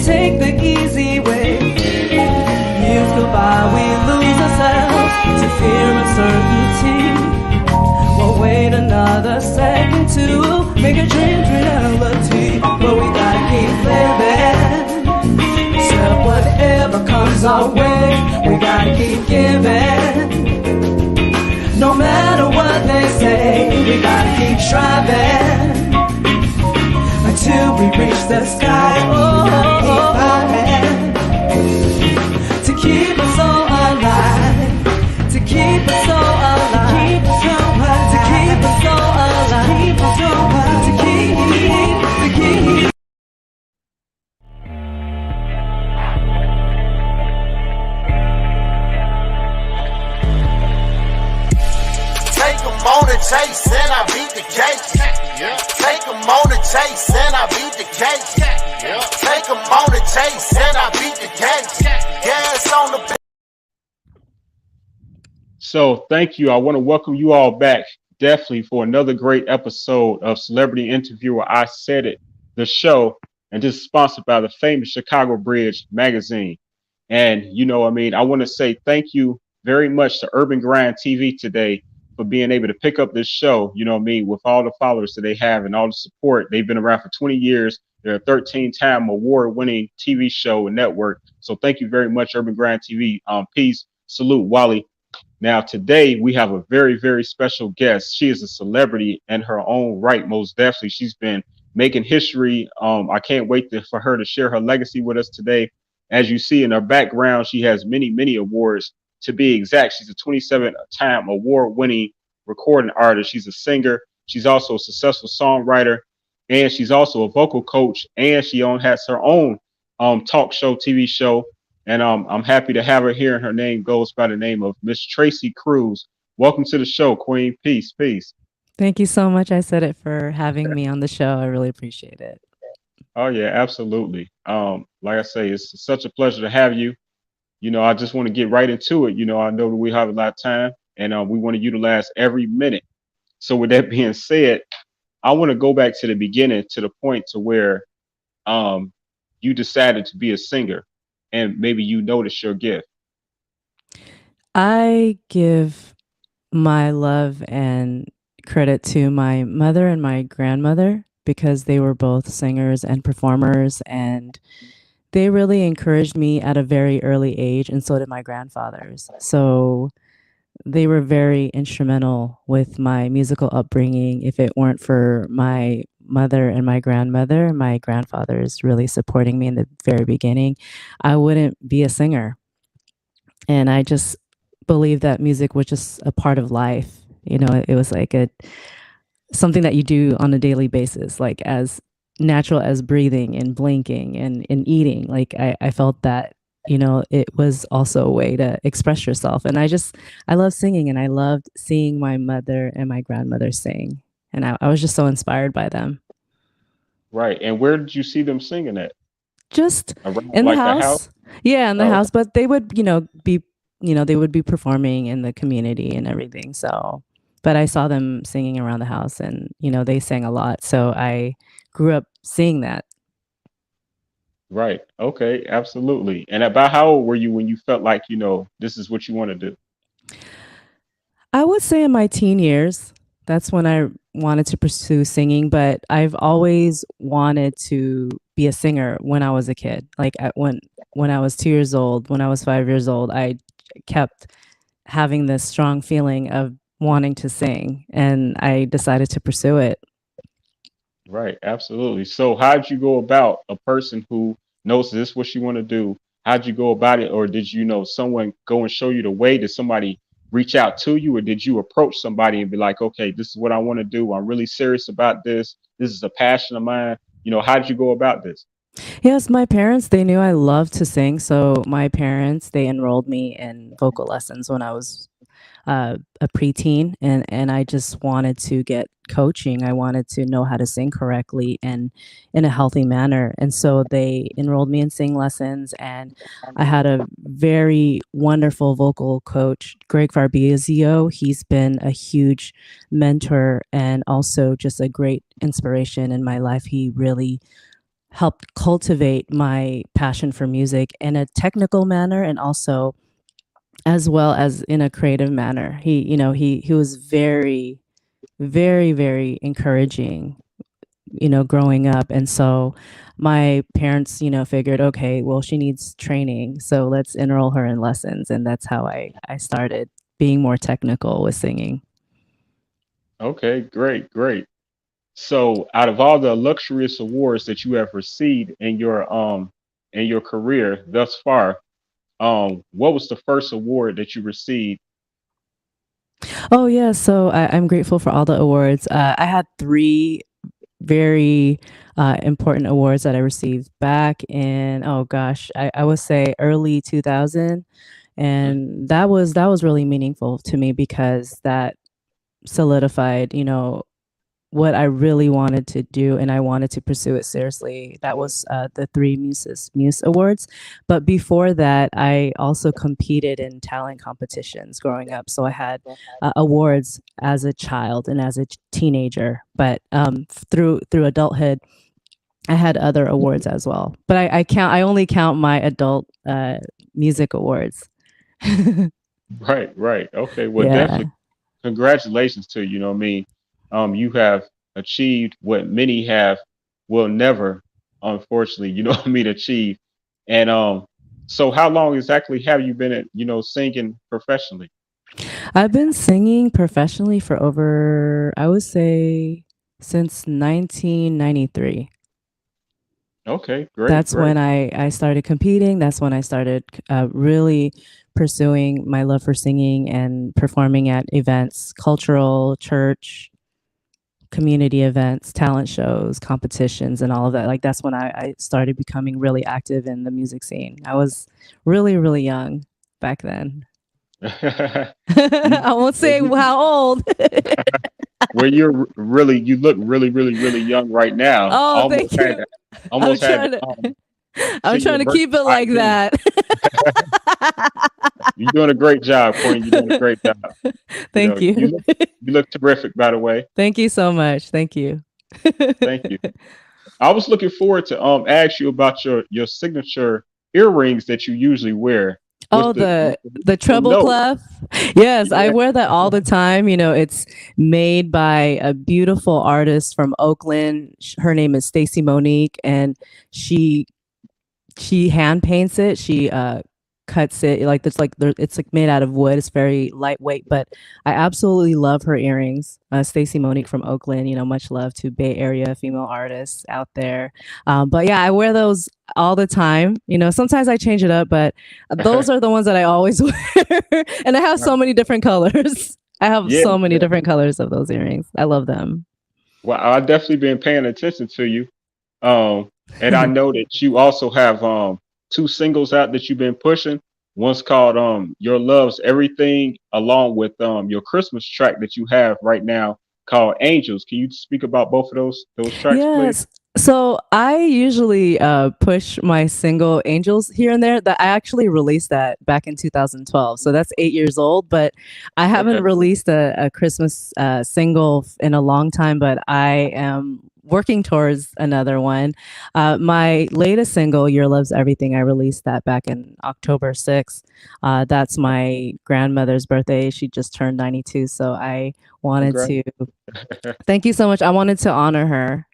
take the easy way. Years go by, we lose ourselves to fear uncertainty. We'll wait another second to make a dream reality, but we gotta keep living. Accept whatever comes our way, we gotta keep giving. No matter what they say, we gotta keep striving until we reach the sky. Oh, to keep us all alive, to keep us all alive, to keep us all alive, to keep. Take 'em on a chase and I beat the cake. Yeah. Take 'em on a chase and I beat the cake. Yeah. Take 'em on a chase and I beat the cake. Yeah, it's on the. So thank you. I want to welcome you all back definitely for another great episode of Celebrity Interviewer I Said It, the show. And this is sponsored by the famous Chicago Bridge magazine. And, I want to say thank you very much to Urban Grind TV today for being able to pick up this show, with all the followers that they have and all the support. They've been around for 20 years. They're a 13-time award-winning TV show and network. So thank you very much, Urban Grind TV. Peace, salute, Wally. Now, today we have a very, very special guest. She is a celebrity in her own right, most definitely. She's been making history. I can't wait for her to share her legacy with us today. As you see in her background, she has many, many awards. To be exact, she's a 27-time award-winning recording artist. She's a singer. She's also a successful songwriter, and she's also a vocal coach, and she has her own talk show, TV show. And I'm happy to have her here, and her name goes by the name of Miss Tracy Cruz. Welcome to the show, Queen. Peace, peace. Thank you so much, Isaidit, for having me on the show. I really appreciate it. Oh, yeah, absolutely. Like I say, it's such a pleasure to have you. I just want to get right into it. I know that we have a lot of time, and we want to utilize every minute. So with that being said, I want to go back to the beginning, to the point to where you decided to be a singer, and maybe you noticed your gift. I give my love and credit to my mother and my grandmother because they were both singers and performers, and they really encouraged me at a very early age, and so did my grandfathers. So they were very instrumental with my musical upbringing. If it weren't for my mother and my grandfathers really supporting me in the very beginning, I wouldn't be a singer. And I just believe that music was just a part of life. It was like something that you do on a daily basis, like as natural as breathing and blinking and eating. Like I felt that, it was also a way to express yourself. And I love singing, and I loved seeing my mother and my grandmother sing. And I was just so inspired by them. Right. And where did you see them singing at? Just around, in like the house. Yeah, in the house. But they would, they would be performing in the community and everything. So, but I saw them singing around the house, and, they sang a lot. So I grew up seeing that. Right. Okay. Absolutely. And about how old were you when you felt like, this is what you want to do? I would say in my teen years, that's when I wanted to pursue singing, but I've always wanted to be a singer when I was a kid. Like when I was 2 years old, when I was 5 years old, I kept having this strong feeling of wanting to sing, and I decided to pursue it. Right. Absolutely. So how'd you go about a person who knows this is what you want to do? How'd you go about it? Or did someone go and show you the way? Did somebody reach out to you, or did you approach somebody and be like, okay, this is what I want to do. I'm really serious about this. This is a passion of mine. How did you go about this? Yes, my parents, they knew I loved to sing. So my parents, they enrolled me in vocal lessons when I was a preteen, and I just wanted to get coaching. I wanted to know how to sing correctly and in a healthy manner. And so they enrolled me in sing lessons, and I had a very wonderful vocal coach, Greg Farbizio. He's been a huge mentor and also just a great inspiration in my life. He really helped cultivate my passion for music in a technical manner and also as well as in a creative manner. He was very, very, very encouraging, growing up. And so my parents, figured, okay, well, she needs training. So let's enroll her in lessons. And that's how I started being more technical with singing. Okay, great, great. So, out of all the luxurious awards that you have received in your career thus far, what was the first award that you received? Oh, yeah. So I'm grateful for all the awards. I had three very important awards that I received back in, oh gosh, I would say early 2000. Mhm. And that was really meaningful to me because that solidified, what I really wanted to do, and I wanted to pursue it seriously. That was the three Muse Awards. But before that, I also competed in talent competitions growing up. So I had awards as a child and as a teenager. But through adulthood, I had other awards as well. But I only count my adult music awards. Right, right. Okay, well, Yeah. definitely congratulations to you. You know what I mean? You have achieved what many have will never, unfortunately, you know what I mean, achieve. And so how long exactly have you been singing professionally? I've been singing professionally for over, I would say, since 1993. Okay, great, That's great. when I started competing. That's when I started really pursuing my love for singing and performing at events, cultural, church, community events, talent shows, competitions, and all of that. Like that's when I started becoming really active in the music scene. I was really, really young back then. You I won't well, say how old. you look really, really, really young right now. Oh, thank you. I'm Almost had trying to to I'm see your trying to birth keep it like ID. that. You're doing a great job, Queen. You're doing a great job. You Thank know, you. you look terrific, by the way. Thank you so much. Thank you. Thank you. I was looking forward to ask you about your signature earrings that you usually wear with Oh, the the the treble note. clef. Yes, I Yeah. wear that all the time. It's made by a beautiful artist from Oakland. Her name is Stacy Monique, and she she hand paints it. She cuts it it's like made out of wood. It's very lightweight, but I absolutely love her earrings. Stacy Monique from Oakland. Much love to Bay Area female artists out there. But yeah, I wear those all the time. Sometimes I change it up, but those are the ones that I always wear. And I have so many different colors. I have Yeah, so many yeah. different colors of those earrings. I love them. Well, I definitely been paying attention to you. Um, and I know that you also have two singles out that you've been pushing. One's called Your Love's Everything, along with your Christmas track that you have right now called Angels. Can you speak about both of those tracks, please? Yes. So I usually push my single Angels here and there. That I actually released that back in 2012. So that's 8 years old, but I haven't Okay. released a Christmas single in a long time, but I am working towards another one. My latest single, Your Love's Everything, I released that back in October 6th. That's my grandmother's birthday. She just turned 92. So I wanted Congrats. to thank you so much. I wanted to honor her,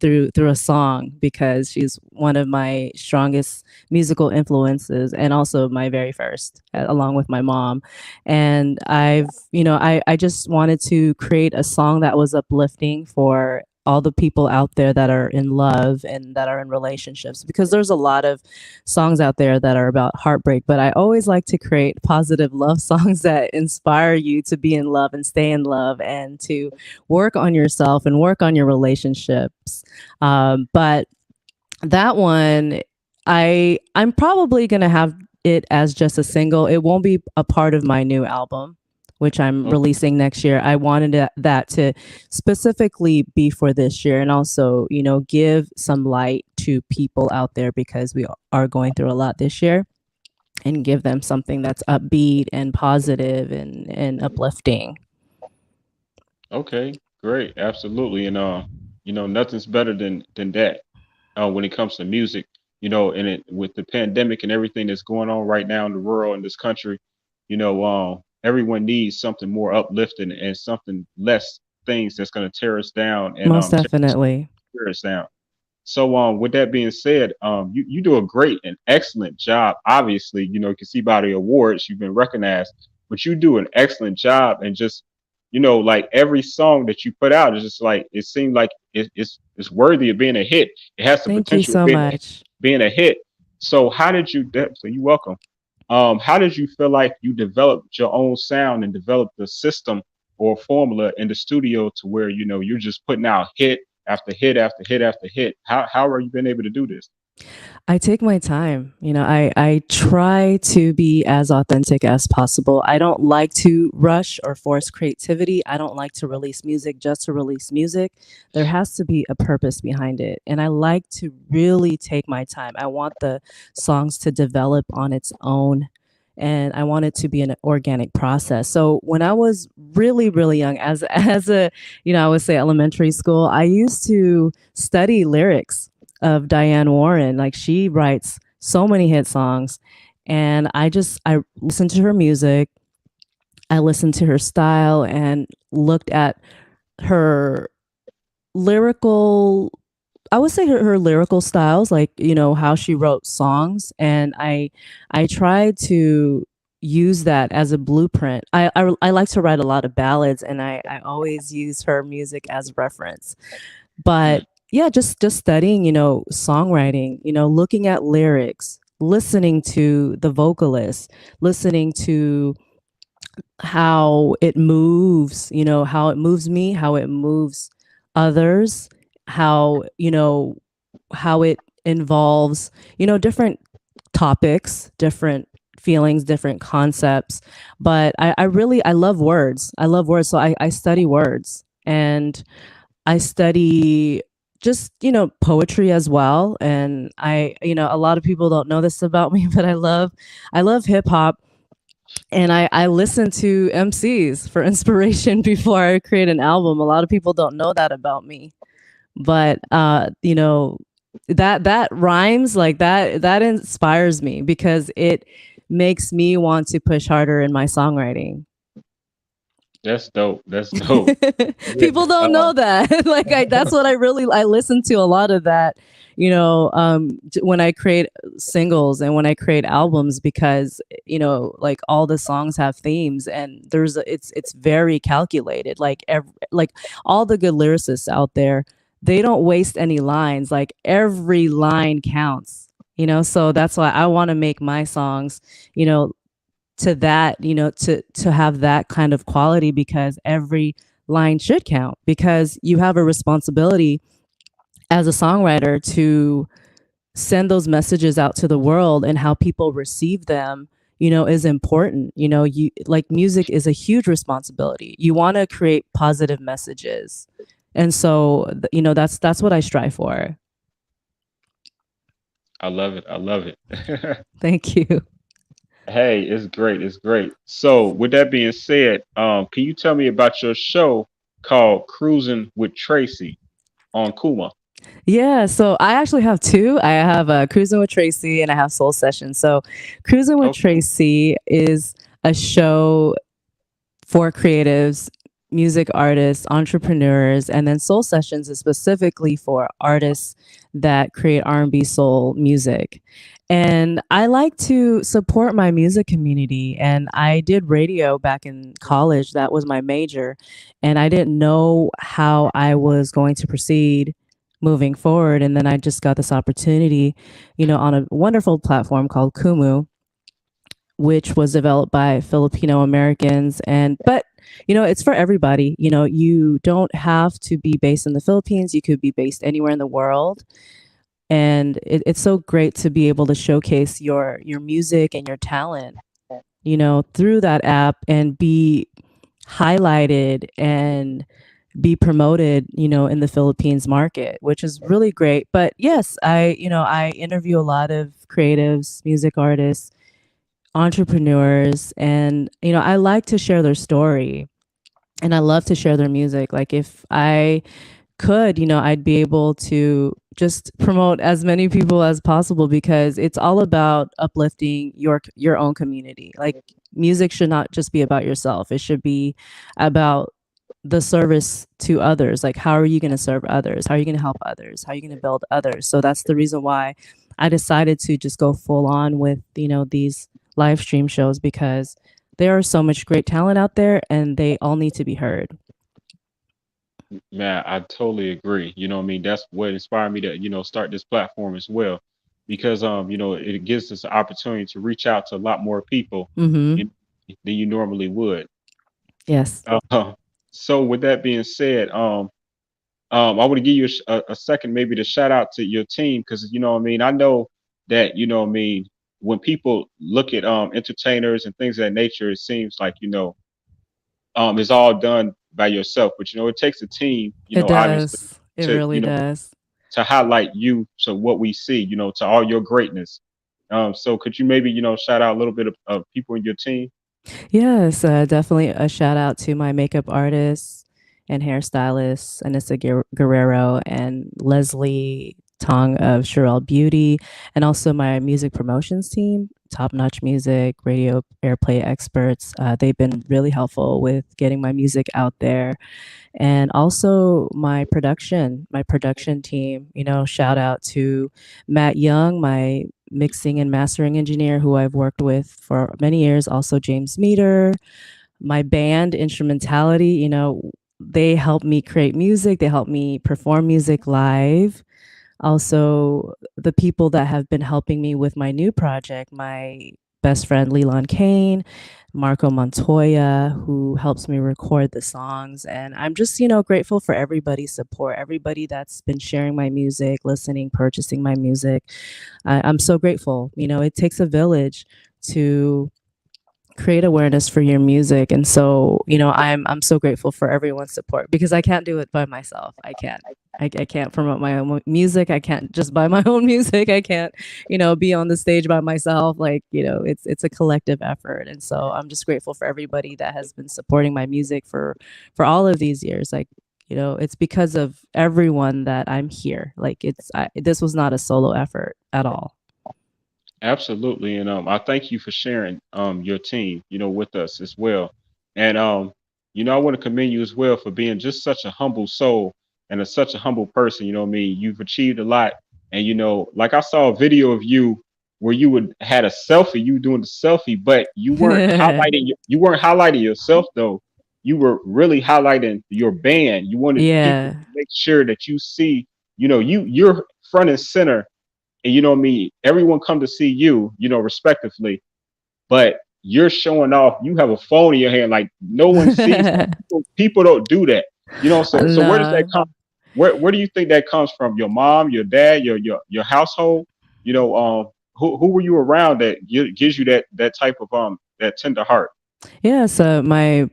through a song because she's one of my strongest musical influences and also my very first, along with my mom. And I just wanted to create a song that was uplifting for all the people out there that are in love and that are in relationships because there's a lot of songs out there that are about heartbreak, but I always like to create positive love songs that inspire you to be in love and stay in love and to work on yourself and work on your relationships. But that one, I'm probably gonna have it as just a single. It won't be a part of my new album, which I'm Okay. releasing next year. I wanted that to specifically be for this year and also, give some light to people out there because we are going through a lot this year and give them something that's upbeat and positive and uplifting. Okay. Great. Absolutely. And nothing's better than that. when it comes to music, and with the pandemic and everything that's going on right now in the world in this country, everyone needs something more uplifting and something less things that's going to tear us down and Most definitely. tear us down. So, with that being said, you do a great and excellent job. Obviously, you can see by the awards you've been recognized, but you do an excellent job. And just, like every song that you put out is just like it seemed like it's worthy of being a hit. It has the Thank you potential of so much. being a hit. So, how did you? So, you're welcome. How did you feel like you developed your own sound and developed the system or formula in the studio to where you're just putting out hit after hit after hit after hit? How are you been able to do this? I take my time. I try to be as authentic as possible. I don't like to rush or force creativity. I don't like to release music just to release music. There has to be a purpose behind it. And I like to really take my time. I want the songs to develop on its own. And I want it to be an organic process. So when I was really, really young, as a, I would say elementary school, I used to study lyrics of Diane Warren. Like, she writes so many hit songs, and I listened to her music, I listened to her style, and looked at her lyrical, I would say her lyrical styles, like, how she wrote songs. And I tried to use that as a blueprint. I like to write a lot of ballads, and I always use her music as reference. Mm, But yeah, just studying, songwriting, looking at lyrics, listening to the vocalist, listening to how it moves, how it moves me, how it moves others, how, how it involves, different topics, different feelings, different concepts. But I love words. I love words. So I study words, and I study just, poetry as well. And a lot of people don't know this about me, but I love hip hop. And I listen to MCs for inspiration before I create an album. A lot of people don't know that about me. But that rhymes, like that inspires me because it makes me want to push harder in my songwriting. that's dope. That's dope. Yeah. People don't know that. Like, that's what I listen to a lot of that, when I create singles and when I create albums, because, like, all the songs have themes, and it's very calculated. Like, like all the good lyricists out there, they don't waste any lines. Like, every line counts, so that's why I want to make my songs, to that, to have that kind of quality, because every line should count, because you have a responsibility as a songwriter to send those messages out to the world, and how people receive them, is important. You, like, music is a huge responsibility. You want to create positive messages. And so, that's what I strive for. I love it. I love it. Thank you. Hey, it's great. It's great. So, with that being said, can you tell me about your show called Cruising with Tracy on Kuma? Yeah, so I actually have two. I have Cruising with Tracy, and I have Soul Session. So Cruising with Okay. Tracy is a show for creatives, music artists, entrepreneurs, and then Soul Sessions is specifically for artists that create R&B soul music. And I like to support my music community. And I did radio back in college. That was my major. And I didn't know how I was going to proceed moving forward. And then I just got this opportunity, on a wonderful platform called Kumu, which was developed by Filipino Americans. But it's for everybody. You don't have to be based in the Philippines. You could be based anywhere in the world. And it's so great to be able to showcase your music and your talent, through that app, and be highlighted and be promoted, in the Philippines market, which is really great. But yes, I interview a lot of creatives, music artists, entrepreneurs, and I like to share their story, and I love to share their music. Like, if I could, I'd be able to just promote as many people as possible, because it's all about uplifting your own community. Like, music should not just be about yourself. It should be about the service to others. Like, how are you going to serve others? How are you going to help others? How are you going to build others? So that's the reason why I decided to just go full on with, these live stream shows, because there are so much great talent out there and they all need to be heard. Man, I totally agree. You know what I mean? That's what inspired me to, start this platform as well. Because it gives us an opportunity to reach out to a lot more people Mm-hmm. you- than you normally would. Yes. Uh, so with that being said, I want to give you a second maybe to shout out to your team, because you know what I mean. I know that you know what I mean, when people look at entertainers and things of that nature, it seems like it's all done by yourself. But it takes a team, It obviously does. It to really does. to highlight you to what we see, to all your greatness. So could you maybe shout out a little bit of people in your team? Yes, definitely a shout out to my makeup artists and hairstylists, Anissa Guerrero and Leslie Tong of Sherelle Beauty, and also my music promotions team, Top Notch Music, radio airplay experts. They've been really helpful with getting my music out there. And also my production team, shout out to Matt Young, my mixing and mastering engineer, who I've worked with for many years. Also James Meter, my band Instrumentality. They help me create music, they help me perform music live. Also, the people that have been helping me with my new project, my best friend Leland Kane, Marco Montoya, who helps me record the songs. And I'm just, grateful for everybody's support, everybody that's been sharing my music, listening, purchasing my music. I'm so grateful. It takes a village to create awareness for your music. And so, I'm so grateful for everyone's support, because I can't do it by myself. I can't promote my own music. I can't just buy my own music. I can't, be on the stage by myself. Like, it's a collective effort. And so I'm just grateful for everybody that has been supporting my music for all of these years. Like, it's because of everyone that I'm here. Like, this was not a solo effort at all. Absolutely, and I thank you for sharing your team, with us as well. And I want to commend you as well for being just such a humble soul and such a humble person. You know what I mean? You've achieved a lot, and like I saw a video of you where you would had a selfie, you doing the selfie, but you weren't highlighting yourself though. You were really highlighting your band. You wanted people Yeah. to make sure that you see, you're front and center, and you know what I mean, everyone come to see you, respectively, but you're showing off. You have a phone in your hand, like no one sees that. People don't do that, so where does that No. come? Where do you think that comes from? Your mom, your dad, your household? Who were you around that gives you that type of that tender heart? Yeah, so my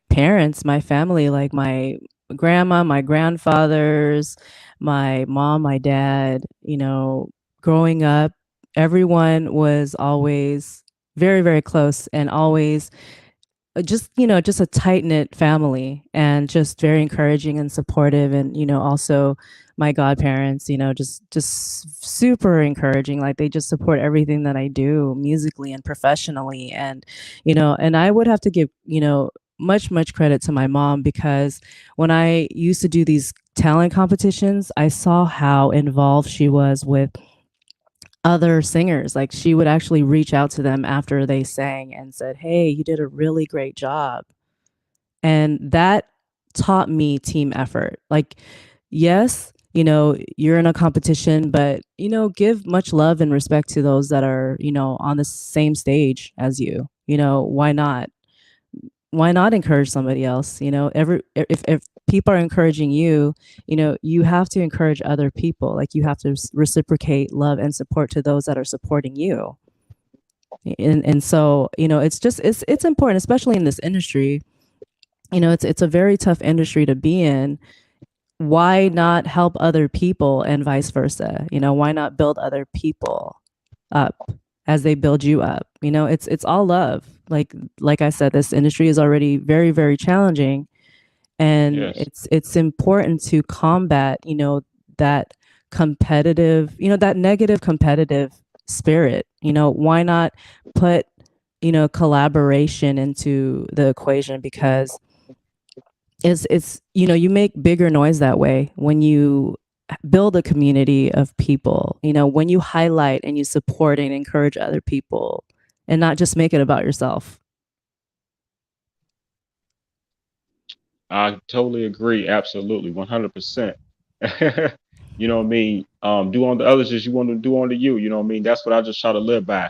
parents, my family, like my grandma, my grandfathers, my mom, my dad, growing up, everyone was always very, very close, and always just a tight-knit family, and just very encouraging and supportive. And also my godparents, just super encouraging. Like, they just support everything that I do musically and professionally. And and I would have to give much credit to my mom, because when I used to do these talent competitions, I saw how involved she was with other singers. Like, she would actually reach out to them after they sang and said, "Hey, you did a really great job." And that taught me team effort. Like, yes, you're in a competition, but give much love and respect to those that are, on the same stage as you. Why not encourage somebody else? If people are encouraging you, you have to encourage other people. Like, you have to reciprocate love and support to those that are supporting you. And so, it's important, especially in this industry. It's a very tough industry to be in. Why not help other people, and vice versa? Why not build other people up as they build you up? It's all love. Like I said, this industry is already very, very challenging, and Yes. it's important to combat that competitive, that negative competitive spirit. Why not put, collaboration into the equation? Because it's you make bigger noise that way when you build a community of people, when you highlight and you support and encourage other people and not just make it about yourself. I totally agree. Absolutely. 100%. You know what I mean? Do on the others as you want to do on to you. You know what I mean? That's what I just try to live by,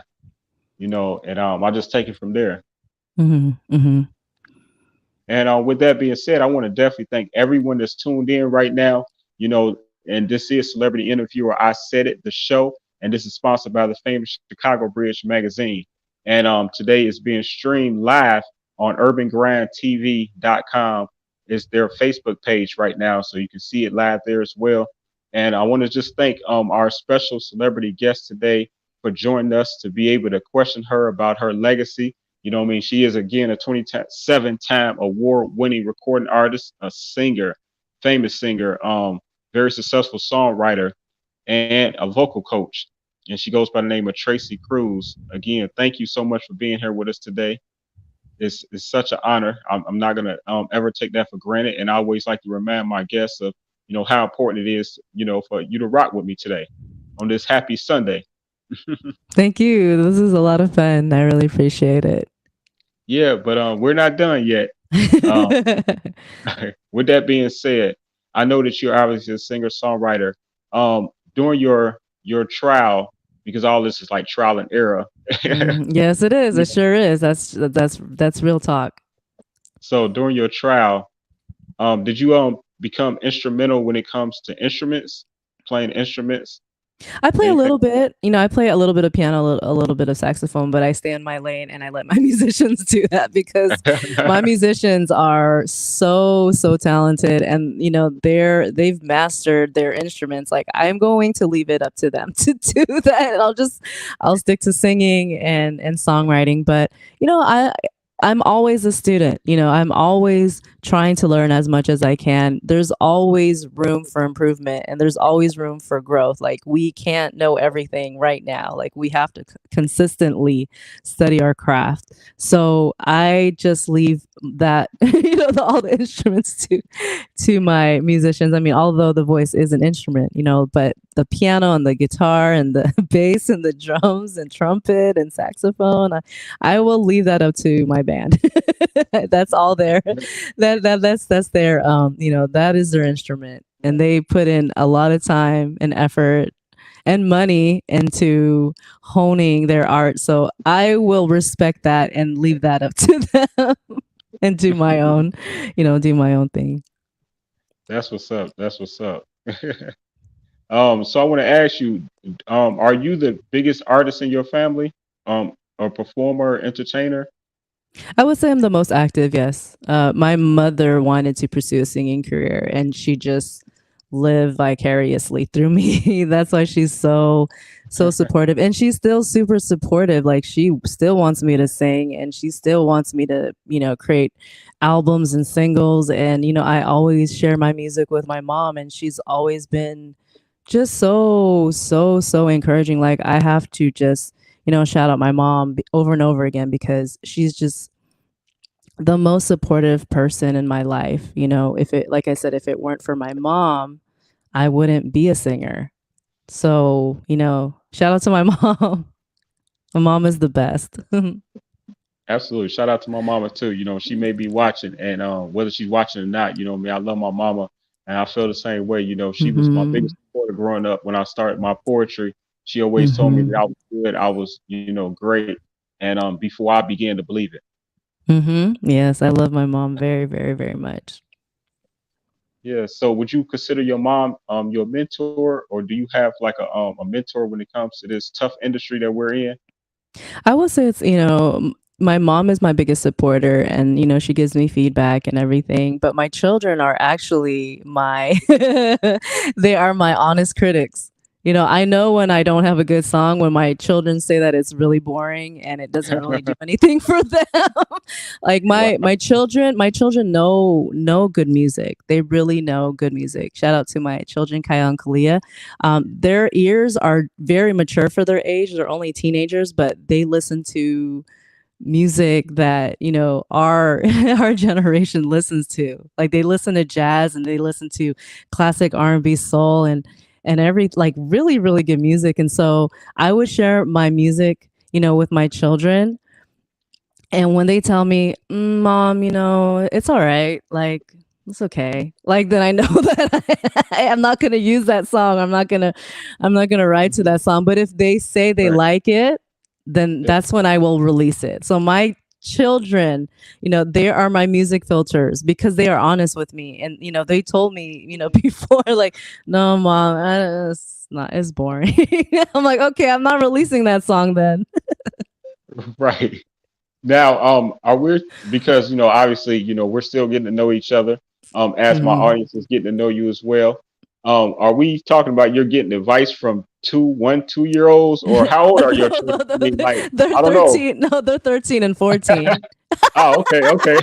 and I just take it from there. Hmm. Hmm. And with that being said, I want to definitely thank everyone that's tuned in right now. And this is Celebrity Interviewer. I Said It, the show, and this is sponsored by the famous Chicago Bridge magazine. And today is being streamed live on UrbanGrindTV.com. Is their Facebook page right now, so you can see it live there as well. And I want to just thank our special celebrity guest today for joining us to be able to question her about her legacy. You know what I mean? She is, again, a 27-time award-winning recording artist, a singer, famous singer, very successful songwriter, and a vocal coach. And she goes by the name of Tracy Cruz. Again, thank you so much for being here with us today. It's such an honor. I'm not gonna ever take that for granted, and I always like to remind my guests of how important it is for you to rock with me today on this happy Sunday. Thank you. This is a lot of fun. I really appreciate it. Yeah, but we're not done yet. Um, with that being said, I know that you're obviously a singer songwriter. During your trial, because all this is like trial and error. Yes, it is. It sure is. That's real talk. So during your trial, did you become instrumental when it comes to instruments, playing instruments? I play a Anything? little bit. I play a little bit of piano, a little bit of saxophone, but I stay in my lane and I let my musicians do that because my musicians are so talented, and they've mastered their instruments. Like, I'm going to leave it up to them to do that. And I'll stick to singing and songwriting, but I'm always a student. I'm always trying to learn as much as I can. There's always room for improvement and there's always room for growth. Like, we can't know everything right now. Like, we have to consistently study our craft. So I just leave that, all the instruments to my musicians. I mean, although the voice is an instrument, but the piano and the guitar and the bass and the drums and trumpet and saxophone, I will leave that up to my band. That's all there. That's their that is their instrument, and they put in a lot of time and effort and money into honing their art. So I will respect that and leave that up to them and do my own, do my own thing. That's what's up. That's what's up. So I want to ask you, are you the biggest artist in your family? A performer, entertainer? I would say I'm the most active, yes. My mother wanted to pursue a singing career and she just lived vicariously through me. That's why she's so supportive. And she's still super supportive. Like, she still wants me to sing and she still wants me to, create albums and singles. And, I always share my music with my mom, and she's always been just so encouraging. Like, I have to just shout out my mom over and over again because she's just the most supportive person in my life. If it, like I said, if it weren't for my mom, I wouldn't be a singer. So, shout out to my mom. My mom is the best. Absolutely. Shout out to my mama too. She may be watching, and whether she's watching or not, me, I love my mama, and I feel the same way. She was my Hmm. biggest supporter growing up when I started my poetry. She always told me that Hmm. I was good, I was, great, and before I began to believe it. Hmm. Yes, I love my mom very, very, very much. Yeah. So would you consider your mom your mentor, or do you have like a mentor when it comes to this tough industry that we're in? I will say it's, my mom is my biggest supporter, and, she gives me feedback and everything. But my children are actually they are my honest critics. I know when I don't have a good song, when my children say that it's really boring and it doesn't really do anything for them. Like Wow. my children know good music. They really know good music. Shout out to my children, Kaya and Kalia. Their ears are very mature for their age. They're only teenagers, but they listen to music that our our generation listens to. Like they listen to jazz and they listen to classic R&B, soul, and every like really really good music. And so I would share my music with my children, and when they tell me, Mom, it's all right, like it's okay, like then I know that I'm not gonna use that song. I'm not gonna write to that song. But if they say they Right. like it, then Yeah. that's when I will release it. So my children, they are my music filters because they are honest with me. And they told me, before, like, no, Mom, it's boring. I'm like, okay, I'm not releasing that song then. Right. Now, are we, because obviously, we're still getting to know each other. As my Mhm. audience is getting to know you as well. Are we talking about you're getting advice from 2 2-year-olds, or how old are your No, children? no, I no, mean, like, they're I don't know. 13. No, they're 13 and 14. Oh, okay, okay,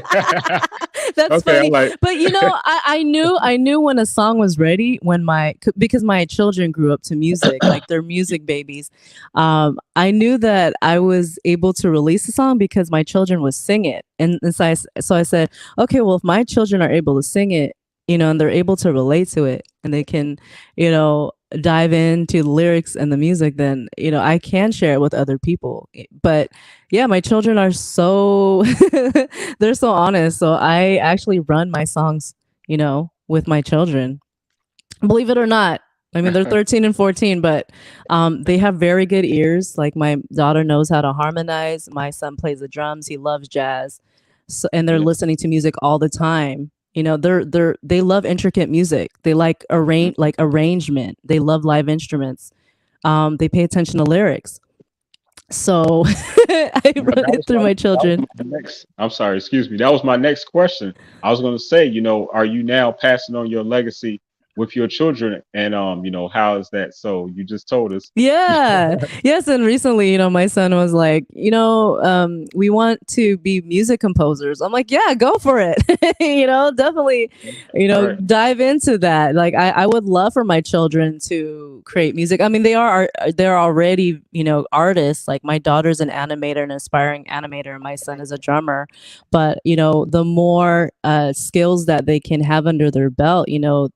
That's okay. I'm funny. like, But I knew when a song was ready, when because my children grew up to music, like they're music babies. I knew that I was able to release a song because my children would sing it. And so I said, okay, well, if my children are able to sing it, and they're able to relate to it, and they can, dive into the lyrics and the music, then I can share it with other people. But yeah, my children are so they're so honest. So I actually run my songs, with my children. Believe it or not. I mean, they're 13 and 14, but they have very good ears. Like my daughter knows how to harmonize. My son plays the drums. He loves jazz. So, and they're yeah. listening to music all the time. They love intricate music. They like Mhm. arrangement. They love live instruments. They pay attention to lyrics. So I Well, run it through my that was children. my next. I'm sorry, excuse me. That was my next question. I was going to say, are you now passing on your legacy with your children, and how is that? So you just told us. Yeah. Yes. And recently, my son was like, we want to be music composers. I'm like, yeah, go for it. Definitely, Right. dive into that. Like, I would love for my children to create music. I mean, they're already, artists. Like my daughter's an animator, an aspiring animator, and my son is a drummer. But, the more skills that they can have under their belt,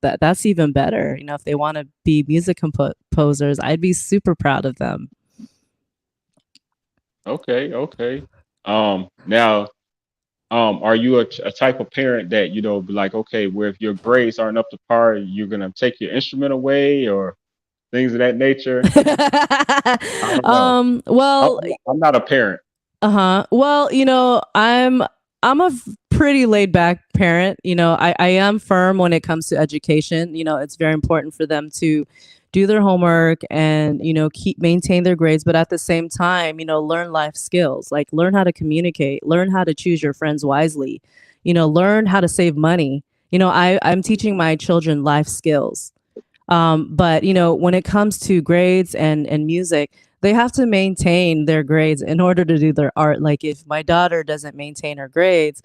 that's even better. If they want to be music composers, I'd be super proud of them. Okay. Okay. Now, are you a type of parent that be like, okay, where if your grades aren't up to par, you're gonna take your instrument away or things of that nature? I don't know. I'm, Well, I'm not a parent. uh-huh. Well, I'm a pretty laid back parent. I am firm when it comes to education. It's very important for them to do their homework and, keep maintain their grades, but at the same time, learn life skills, like learn how to communicate, learn how to choose your friends wisely, learn how to save money. I'm teaching my children life skills. But when it comes to grades and music, they have to maintain their grades in order to do their art. Like if my daughter doesn't maintain her grades,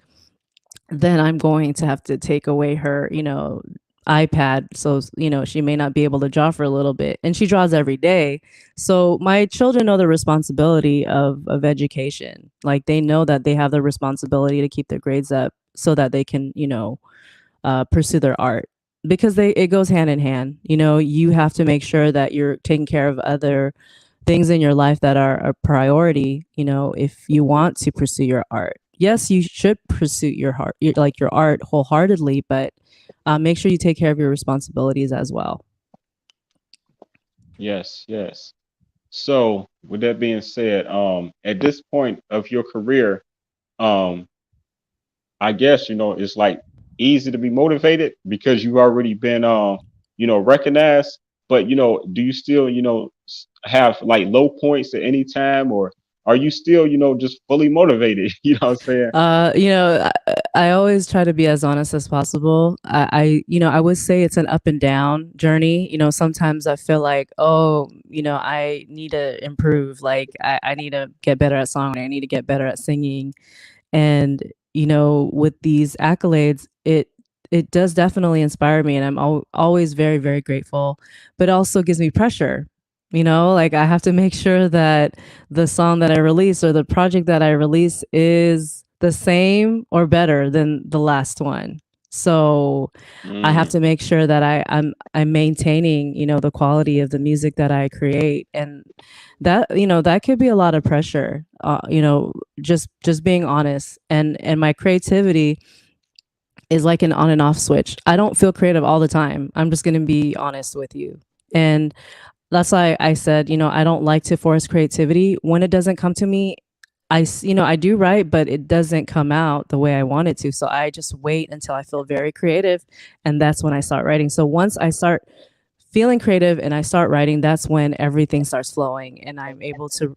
then I'm going to have to take away her, iPad. So, she may not be able to draw for a little bit. And she draws every day. So my children know the responsibility of education. Like they know that they have the responsibility to keep their grades up so that they can, pursue their art, because it goes hand in hand. You have to make sure that you're taking care of other things in your life that are a priority, if you want to pursue your art. Yes, you should pursue your art wholeheartedly, but make sure you take care of your responsibilities as well. Yes, yes. So with that being said, at this point of your career, um, I guess it's like easy to be motivated because you've already been recognized. But do you still have like low points at any time, or are you still, just fully motivated? You know what I'm saying? I always try to be as honest as possible. I would say it's an up and down journey. Sometimes I feel like, oh, I need to improve. Like I need to get better at songwriting. I need to get better at singing. And, with these accolades, it does definitely inspire me, and I'm always very, very grateful, but also gives me pressure. Like I have to make sure that the song that I release or the project that I release is the same or better than the last one. So I have Mm, to make sure that I'm maintaining, the quality of the music that I create, and that could be a lot of pressure. Just being honest, and my creativity is like an on and off switch. I don't feel creative all the time. I'm just going to be honest with you. And that's why I said, I don't like to force creativity. When it doesn't come to me, I do write, but it doesn't come out the way I want it to. So I just wait until I feel very creative, and that's when I start writing. So once I start feeling creative and I start writing, that's when everything starts flowing and I'm able to,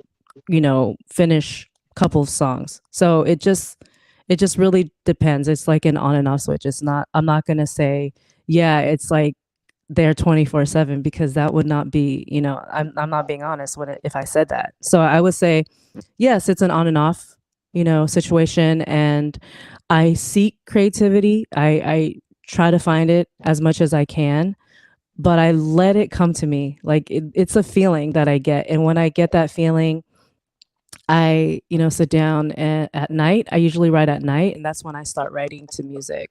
finish a couple of songs. So it just really depends. It's like an on and off switch. I'm not going to say, yeah, it's like they're 24/7, because that would not be, I'm not being honest if I said that. So I would say, yes, it's an on and off, situation. And I seek creativity. I try to find it as much as I can, but I let it come to me. Like it's a feeling that I get. And when I get that feeling, I, sit down at night. I usually write at night, and that's when I start writing to music.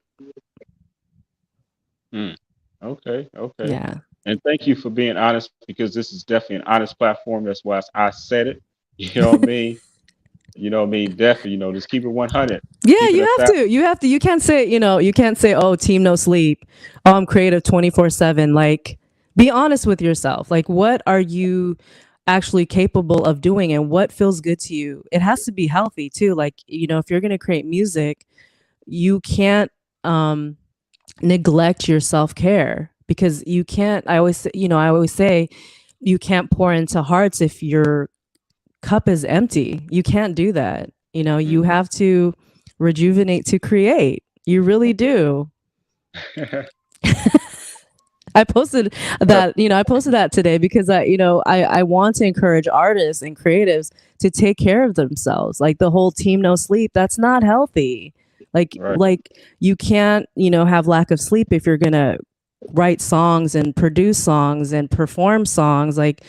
mm. Okay, okay. Yeah. And thank you for being honest, because this is definitely an honest platform. That's why I said it. You know what I mean? You know what I mean? Definitely, just keep it 100. Yeah, Keep it you a have thousand. to. You have to. You can't say, oh, team no sleep. Oh, I'm creative 24/7. Like, be honest with yourself. Like, what are you actually capable of doing and what feels good to you? It has to be healthy too. Like, if you're going to create music, you can't neglect your self-care, because you can't, I always say you can't pour into hearts if your cup is empty. You can't do that. You Hmm. have to rejuvenate to create. You really do. I posted Well, that today because I want to encourage artists and creatives to take care of themselves. Like the whole team no sleep, that's not healthy. Like right. like you can't, have lack of sleep if you're going to write songs and produce songs and perform songs. Like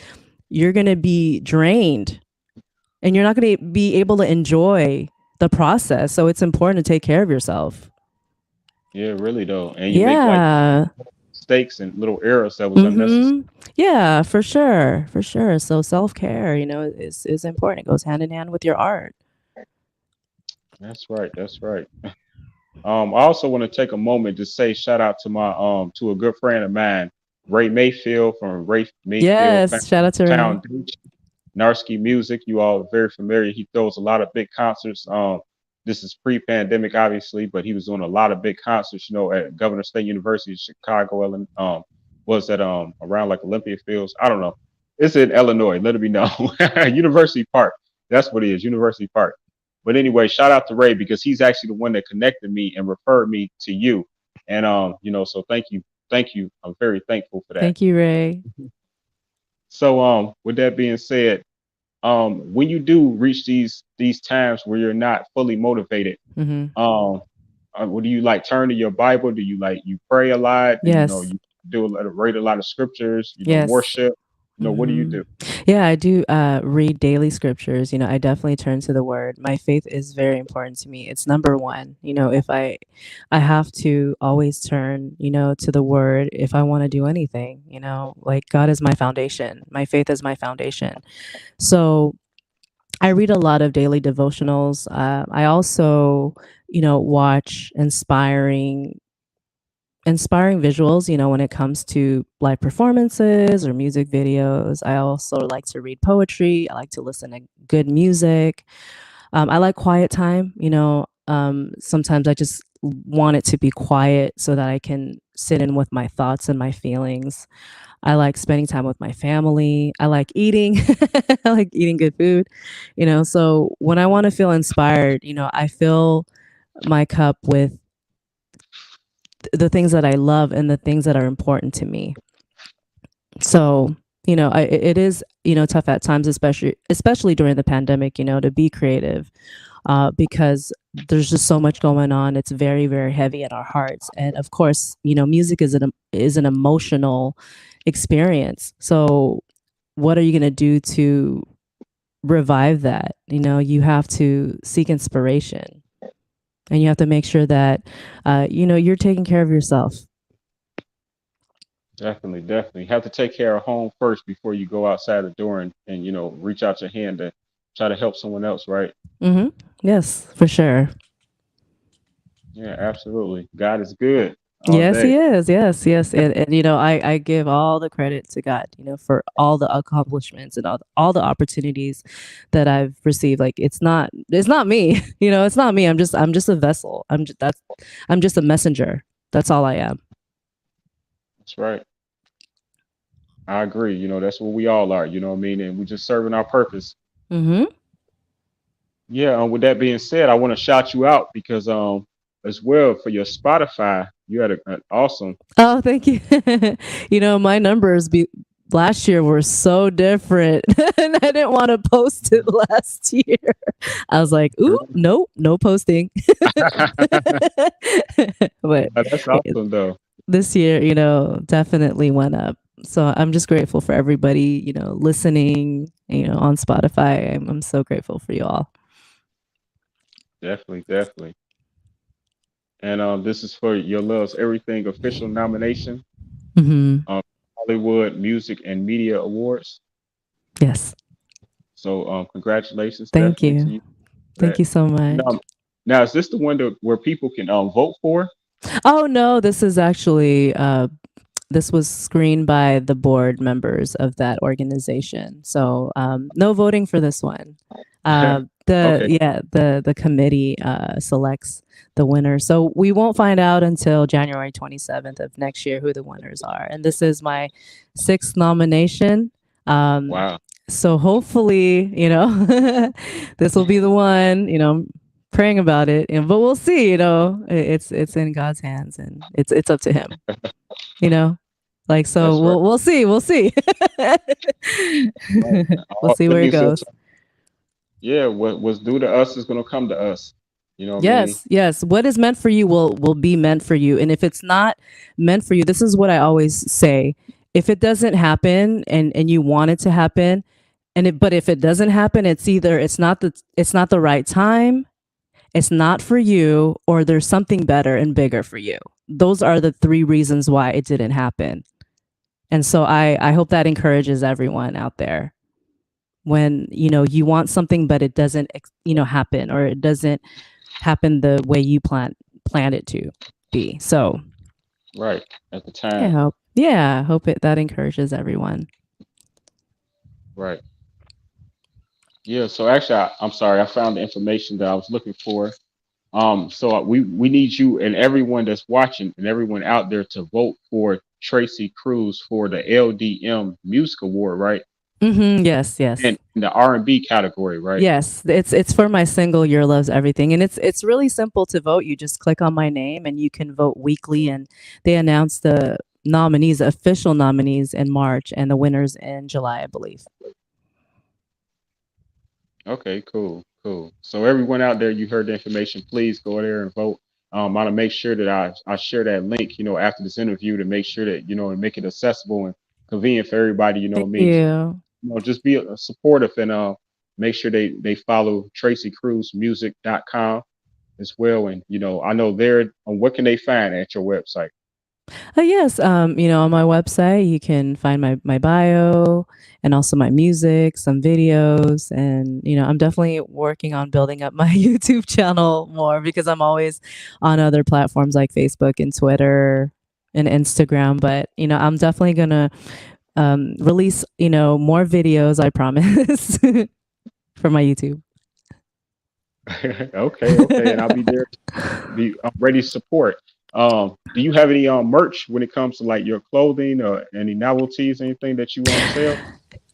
you're going to be drained, and you're not going to be able to enjoy the process. So it's important to take care of yourself. Yeah, really though. And you make like Yeah. mistakes and little errors that was unnecessary. Mm-hmm. Yeah, for sure. For sure. So self-care, is important. It goes hand in hand with your art. That's right. That's right. I also want to take a moment to say shout out to my to a good friend of mine, Ray Mayfield from Ray Mayfield Yes. Shout out to Ray. Foundation. Narsky Music. You all are very familiar. He throws a lot of big concerts. This is pre-pandemic, obviously, but he was doing a lot of big concerts. At Governor State University of Chicago. Was that around like Olympia Fields? I don't know. It's in Illinois. Let it be known. University Park. That's what it is. University Park. But anyway, shout out to Ray, because he's actually the one that connected me and referred me to you. And so thank you. I'm very thankful for that. Thank you, Ray. So with that being said, when you do reach these times where you're not fully motivated, Hmm. um what do you like, turn to your Bible? Do you like, you pray a lot? Do Yes. you do read a lot of scriptures, Yes. worship? What do you Hmm. do? Yeah, I do read daily scriptures. I definitely turn to the word. My faith is very important to me. It's number one. If I have to always turn, to the word if I want to do anything, like God is my foundation. My faith is my foundation. So I read a lot of daily devotionals. I also, watch inspiring visuals, when it comes to live performances or music videos. I also like to read poetry. I like to listen to good music. I like quiet time. Sometimes I just want it to be quiet so that I can sit in with my thoughts and my feelings. I like spending time with my family. I like eating. I like eating good food, So when I want to feel inspired, I fill my cup with the things that I love and the things that are important to me. So, it is, tough at times, especially during the pandemic, to be creative, because there's just so much going on. It's very, very heavy in our hearts. And of course, music is an emotional experience. So what are you going to do to revive that? You have to seek inspiration, and you have to make sure that, you're taking care of yourself. Definitely, definitely. Have to take care of home first before you go outside the door and reach out your hand to try to help someone else, right? Mm-hmm. Yes, for sure. Yeah, absolutely. God is good all Yes, he day. is. Yes, yes. And I give all the credit to God, for all the accomplishments and all the opportunities that I've received. Like it's not me, it's not me. I'm just a vessel. I'm just a messenger. That's all I am. That's right. I agree. That's what we all are, you know what I mean? And we just serving our purpose. Mm-hmm. Yeah, with that being said, I want to shout you out because as well for your Spotify, you had an awesome. Oh, thank you. My numbers last year were so different, and I didn't want to post it last year. I was like, "Ooh, nope, no posting." But That's awesome though. this year, definitely went up. So I'm just grateful for everybody, listening, on Spotify. I'm so grateful for you all. Definitely, definitely. And this is for your Loves Everything official nomination, Hmm. um, Hollywood Music and Media Awards. Yes. So congratulations, Thank definitely to you. you. For Thank that. you so much. Now, is this the one where people can vote for? Oh no, this is actually this was screened by the board members of that organization. So no voting for this one. The Okay, yeah the committee selects the winner. So we won't find out until January 27th of next year who the winners are. And this is my sixth nomination. Um, wow. so hopefully, this will be the one. I'm praying about it, but we'll see. It's in God's hands, and it's up to Him. You know, so That's right. we'll see. We'll see. Right. We'll All see where it things, goes. yeah, what was due to us is going to come to us. You know what I mean? Yes, yes. What is meant for you will be meant for you. And if it's not meant for you, this is what I always say. If it doesn't happen and you want it to happen, but if it doesn't happen, it's either it's not the right time, it's not for you, or there's something better and bigger for you. Those are the three reasons why it didn't happen. And so I hope that encourages everyone out there when you want something but it doesn't happen, or it doesn't happen the way you planned it to be. So Right. At the I time. hope that encourages everyone. Right. Yeah. So actually, I'm sorry. I found the information that I was looking for. So we need you and everyone that's watching and everyone out there to vote for Tracy Cruz for the LDM Music Award, right? Yes, yes. And in the R&B category, right? Yes, it's for my single Your Love's Everything, and it's really simple to vote. You just click on my name and you can vote weekly, and they announce the nominees, official nominees, in March and the winners in July, I believe. Okay, cool, cool. So everyone out there, you heard the information. Please go there and vote. I'm gonna make sure that I share that link, after this interview to make sure that and make it accessible and convenient for everybody. You know what Thank I mean? you. Just be supportive and make sure they follow TracyCruzMusic.com as well. And I know they're what can they find at your website? Yes, on my website you can find my bio and also my music, some videos, and I'm definitely working on building up my YouTube channel more because I'm always on other platforms like Facebook and Twitter and Instagram. But I'm definitely gonna release more videos. I promise for my YouTube. Okay, okay, and I'll be there. I'm ready to support. Do you have any merch when it comes to like your clothing or any novelties, anything that you sell?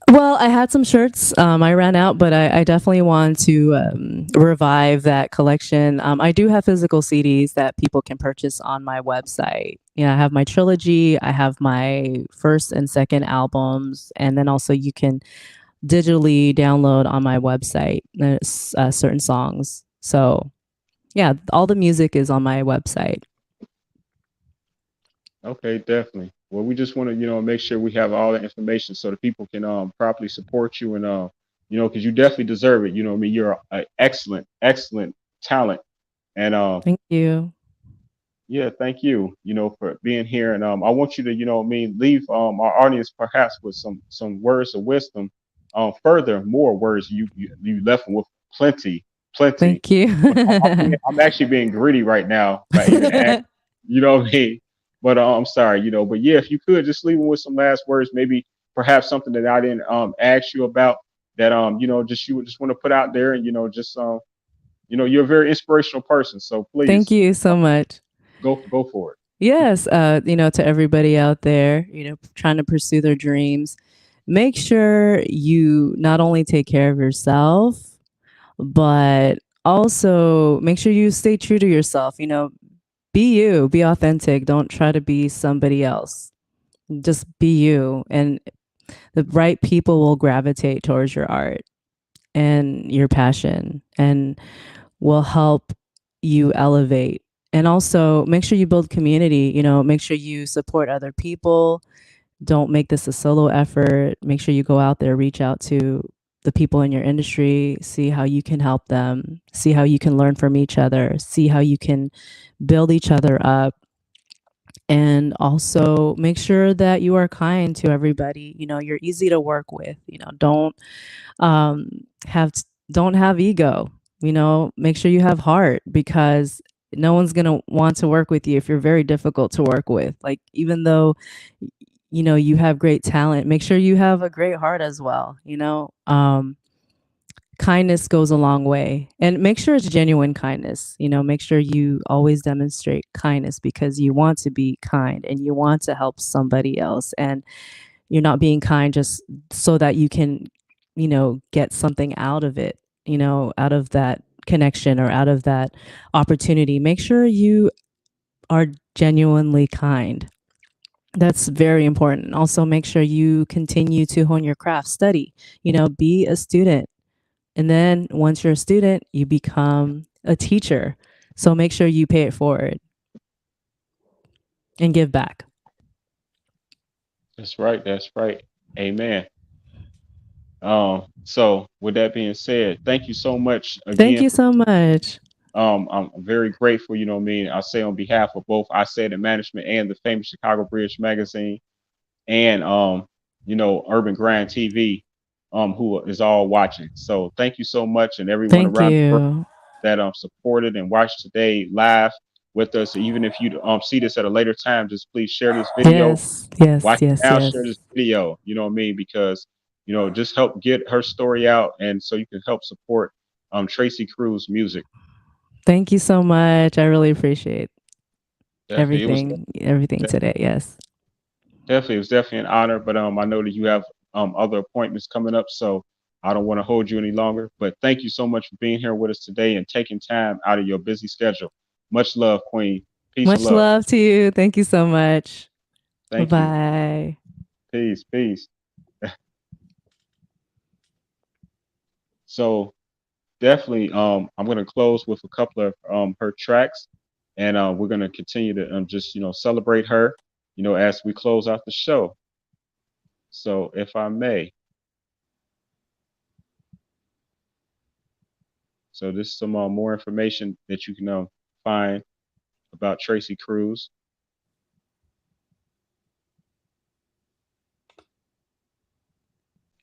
Well, I had some shirts. I ran out, but I definitely want to revive that collection. I do have physical CDs that people can purchase on my website. Yeah, I have my trilogy. I have my first and second albums, and then also you can digitally download on my website certain songs. So yeah, all the music is on my website. Okay, definitely. Well, we just want to, make sure we have all the information so that people can properly support you and because you definitely deserve it. You know what I mean? You're an excellent, excellent talent. And Thank you. yeah, thank you, for being here. And I want you to, leave our audience perhaps with some words of wisdom. Further, more words you left them with plenty, plenty. Thank you. I'm actually being greedy right now by even asking, you know what I mean? But I'm sorry, but yeah, if you could just leave them with some last words, maybe perhaps something that I didn't ask you about that just you would just want to put out there, and just you're a very inspirational person. So please, Thank you so much. Go for it. Yes, to everybody out there, trying to pursue their dreams, make sure you not only take care of yourself, but also make sure you stay true to yourself. Be you, be authentic. Don't try to be somebody else. Just be you, and the right people will gravitate towards your art and your passion and will help you elevate. And also make sure you build community, make sure you support other people. Don't make this a solo effort. Make sure you go out there, reach out to the people in your industry, see how you can help them, see how you can learn from each other, see how you can build each other up. And also make sure that you are kind to everybody. You're easy to work with. Don't have ego. Make sure you have heart, because no one's going to want to work with you if you're very difficult to work with. Like, even though you have great talent, make sure you have a great heart as well. Kindness goes a long way, and make sure it's genuine kindness. Make sure you always demonstrate kindness because you want to be kind and you want to help somebody else, and you're not being kind just so that you can, get something out of it, out of that connection or out of that opportunity. Make sure you are genuinely kind. That's very important. Also, make sure you continue to hone your craft, study, be a student. And then once you're a student, you become a teacher. So make sure you pay it forward and give back. That's right. That's right. Amen. So with that being said, thank you so much again. Thank you so much. I'm very grateful, I say on behalf of both I Said It Management and the famous Chicago Bridge magazine and Urban Grind TV, who is all watching. So thank you so much, and everyone Thank around you. the world that supported and watched today live with us. Even if you see this at a later time, just please share this video. Yes. Watch it now, share this video, because just help get her story out, and so you can help support Tracy Cruz music. Thank you so much. I really appreciate Definitely. everything today. Yes. Definitely. It was definitely an honor, but I know that you have other appointments coming up, so I don't want to hold you any longer. But thank you so much for being here with us today and taking time out of your busy schedule. Much love, Queen. Peace Much and love. love to you. Thank you so much. Thank Bye. you. Peace. So definitely, I'm going to close with a couple of her tracks, and we're going to continue to just celebrate her, as we close out the show. So if I may. So this is some more information that you can find about Tracy Cruz.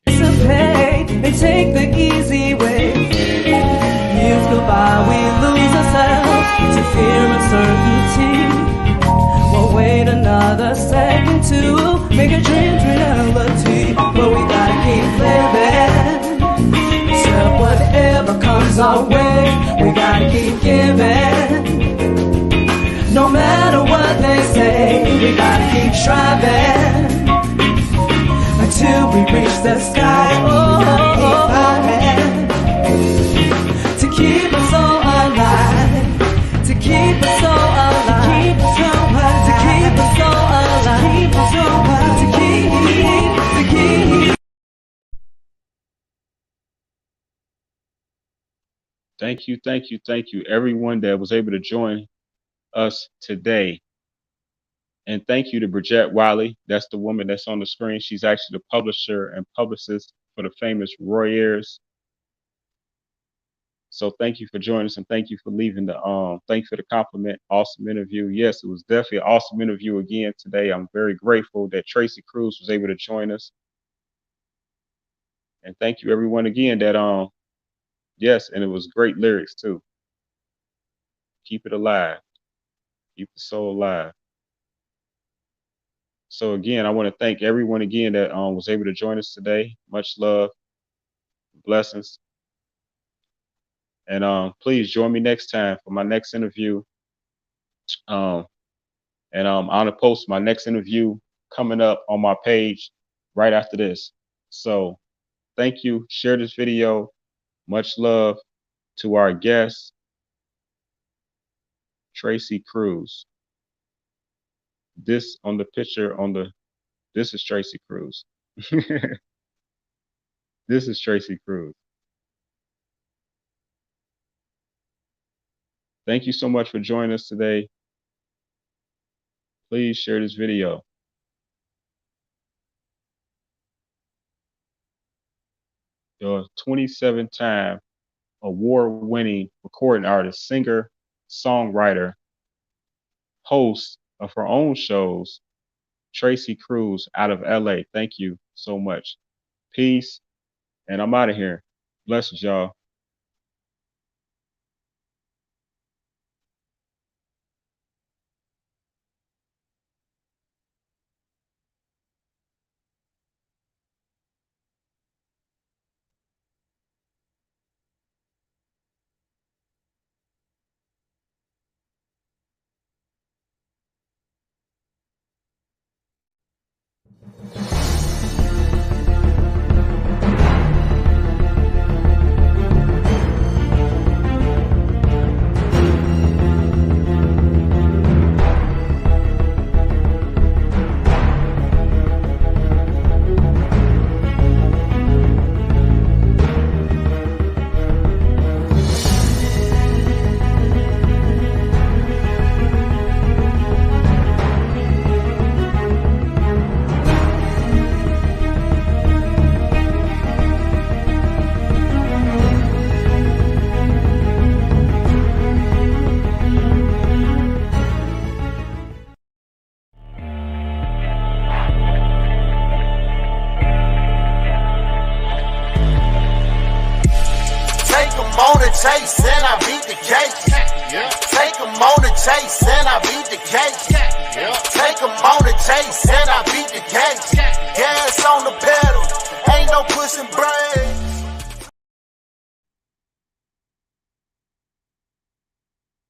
They take the easy way. Years go by, we lose ourselves to fear uncertainty. We'll wait another second to make a dream reality, but we gotta keep living. So whatever comes our way, we gotta keep giving. No matter what. Thank you, everyone that was able to join us today. And thank you to Bridget Wiley. That's the woman that's on the screen. She's actually the publisher and publicist for the famous Roy Ayers. So thank you for joining us, and thank you for leaving thank you for the compliment. Awesome interview. Yes, it was definitely an awesome interview again today. I'm very grateful that Tracy Cruz was able to join us. And thank you everyone again that yes, and it was great lyrics too. Keep it alive. Keep the soul alive. So again, I want to thank everyone again that was able to join us today. Much love, blessings. And please join me next time for my next interview. I'm gonna post my next interview coming up on my page right after this. So thank you. Share this video. Much love to our guest, Tracy Cruz. This on the picture this is Tracy Cruz. This is Tracy Cruz. Thank you so much for joining us today. Please share this video. Your 27-time award-winning recording artist, singer, songwriter, host of her own shows, Tracy Cruz out of LA. Thank you so much. Peace. And I'm out of here. Blessings, y'all. Chase and I beat the cake. Take them on the chase and I beat the cake. Take them on the chase and I beat the cake.